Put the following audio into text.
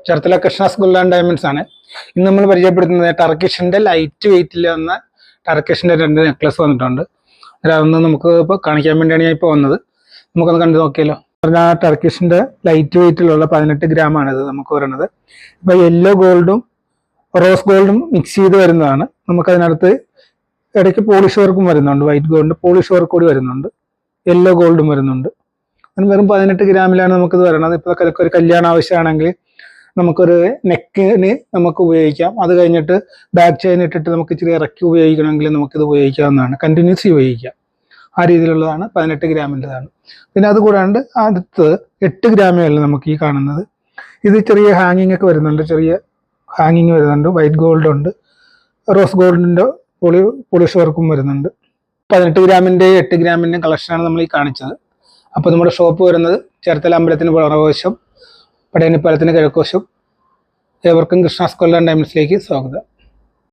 Cherthala Krishna's gold and diamonds ആണ്. ഇന്ന് നമ്മൾ പരിചയപ്പെടുത്തുന്നത് ടർക്കിഷിന്റെ ലൈറ്റ് വെയിറ്റിൽ വന്ന ടർക്കിഷിന്റെ 2 നെക്ലസ് വന്നിട്ടുണ്ട്. അതൊന്ന് നമുക്ക് ഇപ്പോൾ കാണിക്കാൻ വേണ്ടിയാണ് ഞാൻ ഇപ്പോൾ വന്നത്. നമുക്കൊന്ന് കണ്ടു നോക്കിയല്ലോ. ആ ടർക്കിഷിന്റെ ലൈറ്റ് വെയിറ്റിലുള്ള 18 ഗ്രാമാണ് ഇത് നമുക്ക് വരുന്നത്. ഇപ്പോൾ യെല്ലോ ഗോൾഡും റോസ് ഗോൾഡും മിക്സ് ചെയ്ത് വരുന്നതാണ്. നമുക്കതിനകത്ത് ഇടയ്ക്ക് പോളിഷ് വർക്കും വരുന്നുണ്ട്. വൈറ്റ് ഗോൾഡിന്റെ പോളിഷ് വർക്ക് കൂടി വരുന്നുണ്ട്. യെല്ലോ ഗോൾഡും വരുന്നുണ്ട്. അതിന് വെറും 18 ഗ്രാമിലാണ് നമുക്കിത് വരുന്നത്. ഇപ്പോൾ ഒരു കല്യാണം ആവശ്യമാണെങ്കിൽ നമുക്കൊരു നെക്കിന് നമുക്ക് ഉപയോഗിക്കാം. അത് കഴിഞ്ഞിട്ട് ബാക്ക് ചെയിൻ ഇട്ടിട്ട് നമുക്ക് ഇച്ചിരി ഇറക്കി ഉപയോഗിക്കണമെങ്കിൽ നമുക്കിത് ഉപയോഗിക്കാവുന്നതാണ്. കണ്ടിന്യൂസ് ഉപയോഗിക്കാം. ആ രീതിയിലുള്ളതാണ്. 18 ഗ്രാമിൻ്റെതാണ്. പിന്നെ അതുകൂടാണ്ട് അടുത്ത് 8 ഗ്രാമേയുള്ളൂ നമുക്ക് ഈ കാണുന്നത്. ഇത് ചെറിയ ഹാങ്ങിങ് ഒക്കെ വരുന്നുണ്ട്. ചെറിയ ഹാങ്ങിങ് വരുന്നുണ്ട്. വൈറ്റ് ഗോൾഡ് ഉണ്ട്. റോസ് ഗോൾഡിൻ്റെ പോളിഷ് വർക്കും വരുന്നുണ്ട്. 18 ഗ്രാമിൻ്റെ 8 ഗ്രാമിൻ്റെ കളക്ഷനാണ് നമ്മൾ ഈ കാണിച്ചത്. അപ്പോൾ നമ്മുടെ ഷോപ്പ് വരുന്നത് ചേർത്തല അമ്പലത്തിന് പുറകുവശം, പടയണിപ്പാലത്തിന് കിഴക്കുവശം. ഏവർക്കും കൃഷ്ണാസ് ഗോൾഡ് ആൻഡ് ഡയമണ്ട്സിലേക്ക് സ്വാഗതം.